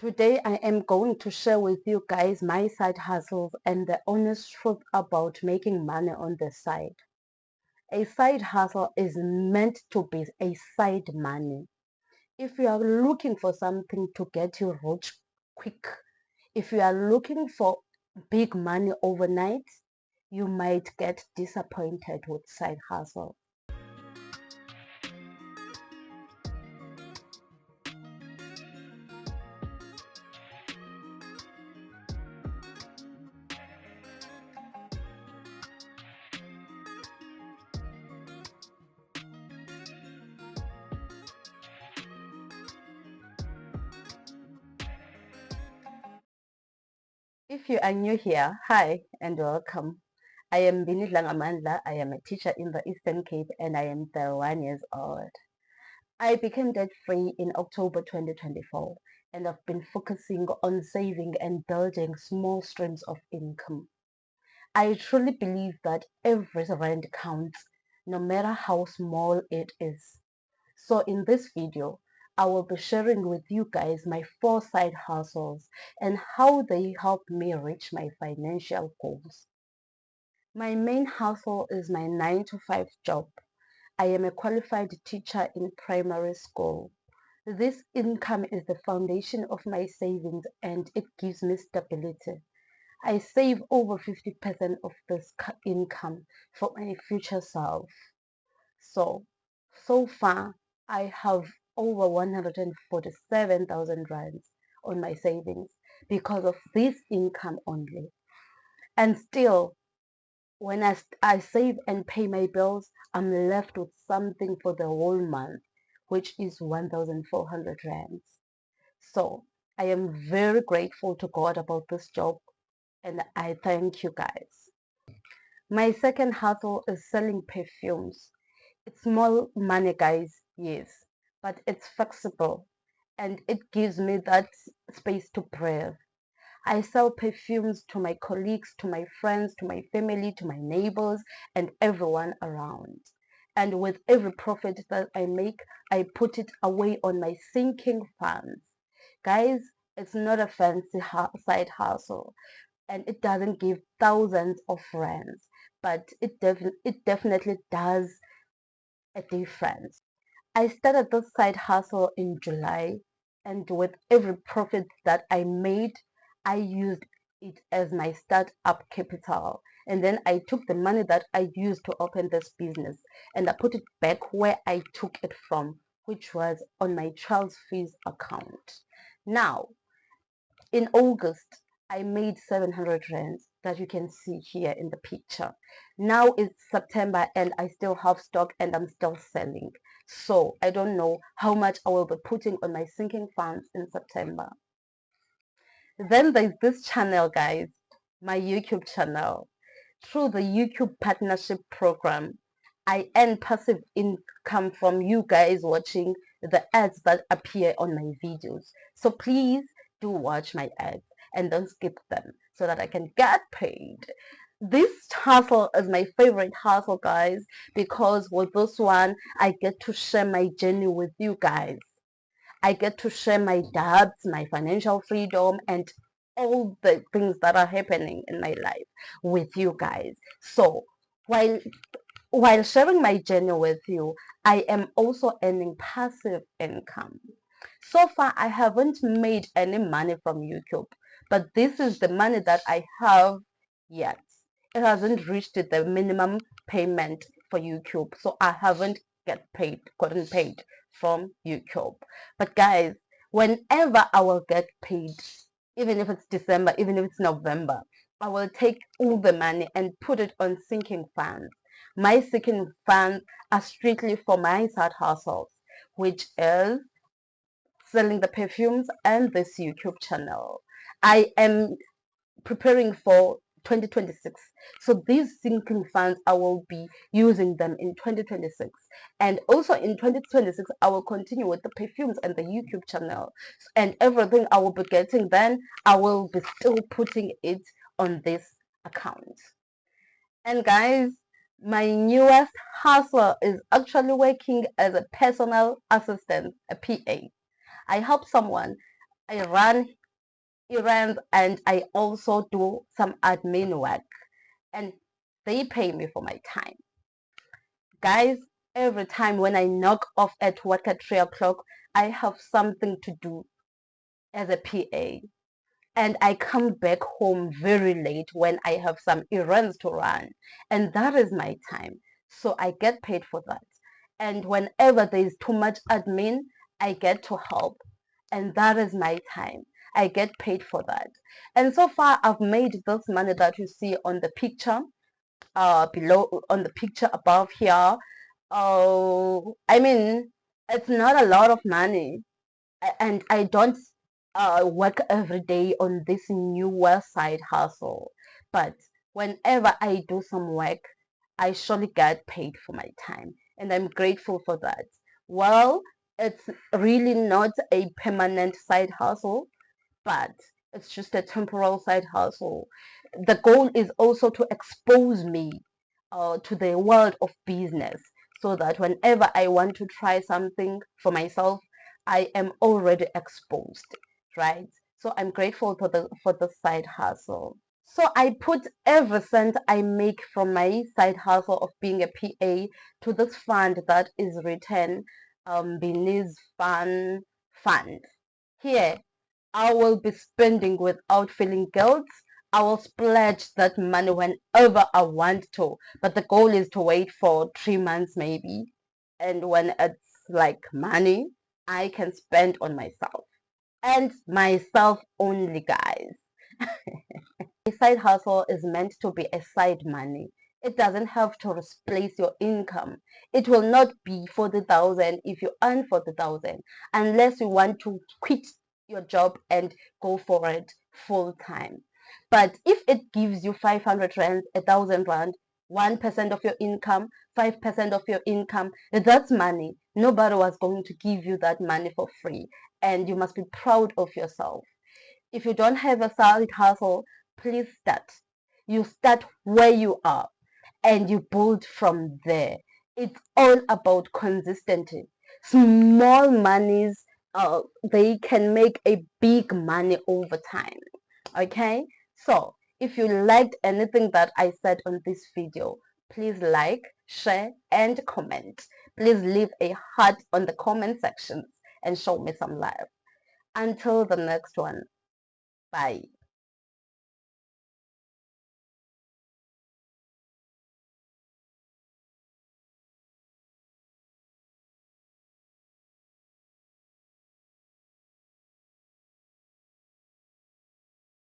Today I am going to share with you guys my side hustles and the honest truth about making money on the side. A side hustle is meant to be a side money. If you are looking for something to get you rich quick, if you are looking for big money overnight, you might get disappointed with side hustle. If you are new here, hi and welcome. I am Binidla Amandla. I am a teacher in the Eastern Cape and I am 31 years old. I became debt-free in October 2024 and I've been focusing on saving and building small streams of income. I truly believe that every rand counts, no matter how small it is. So in this video, I will be sharing with you guys my 4 side hustles and how they help me reach my financial goals. My main hustle is my 9 to 5 job. I am a qualified teacher in primary school. This income is the foundation of my savings and it gives me stability. I save over 50% of this income for my future self. So far, I have over 147,000 rands on my savings because of this income only. And still, when I save and pay my bills, I'm left with something for the whole month, which is 1,400 rands. So I am very grateful to God about this job and I thank you guys. My second hustle is selling perfumes. It's small money, guys, yes, but it's flexible and it gives me that space to breathe. I sell perfumes to my colleagues, to my friends, to my family, to my neighbors, and everyone around. And with every profit that I make, I put it away on my sinking funds. Guys, it's not a fancy side hustle and it doesn't give thousands of rands, but it definitely does a difference. I started this side hustle in July, and with every profit that I made, I used it as my startup capital. And then I took the money that I used to open this business and I put it back where I took it from, which was on my child's fees account. Now, in August, I made 700 rands that you can see here in the picture. Now it's September and I still have stock and I'm still selling. So I don't know how much I will be putting on my sinking funds in September. Then there's this channel, guys, my YouTube channel. Through the YouTube partnership program, I earn passive income from you guys watching the ads that appear on my videos. So please do watch my ads and don't skip them so that I can get paid. This hustle is my favorite hustle, guys, because with this one, I get to share my journey with you guys. I get to share my debts, my financial freedom, and all the things that are happening in my life with you guys. So while sharing my journey with you, I am also earning passive income. So far, I haven't made any money from YouTube, but this is the money that I have yet. It hasn't reached the minimum payment for YouTube, so I haven't gotten paid from YouTube. But guys, whenever I will get paid, even if it's December, even if it's November, I will take all the money and put it on sinking funds. My sinking funds are strictly for my side hustles, which is selling the perfumes and this YouTube channel. I am preparing for 2026. So these sinking funds, I will be using them in 2026. And also in 2026, I will continue with the perfumes and the YouTube channel. And everything I will be getting then, I will be still putting it on this account. And guys, my newest hustle is actually working as a personal assistant, a PA. I help someone I run errands, and I also do some admin work, and they pay me for my time. Guys, every time when I knock off at work at 3 o'clock, I have something to do as a PA. And I come back home very late when I have some errands to run. And that is my time. So I get paid for that. And whenever there is too much admin, I get to help. And that is my time. I get paid for that. And so far, I've made this money that you see on the picture, below, on the picture above here. I mean, it's not a lot of money, and I don't work every day on this newer side hustle. But whenever I do some work, I surely get paid for my time, and I'm grateful for that. Well, it's really not a permanent side hustle, but it's just a temporal side hustle. The goal is also to expose me to the world of business, so that whenever I want to try something for myself, I am already exposed, right? So I'm grateful for the side hustle. So I put every cent I make from my side hustle of being a PA to this fund that is written beneath fund. Here, I will be spending without feeling guilt. I will splurge that money whenever I want to. But the goal is to wait for 3 months maybe. And when it's like money, I can spend on myself. And myself only, guys. A side hustle is meant to be a side money. It doesn't have to replace your income. It will not be 40,000 if you earn 40,000, unless you want to quit your job and go for it full time. But if it gives you 500 rand, 1,000 rand, 1% of your income, 5% of your income, that's money. Nobody was going to give you that money for free, and you must be proud of yourself. If you don't have a side hustle, please start. You start where you are and you build from there. It's all about consistency. Small monies, they can make a big money over time. Okay, so if you liked anything that I said on this video, please like, share, and comment. Please leave a heart on the comment sections and show me some love. Until the next one. Bye.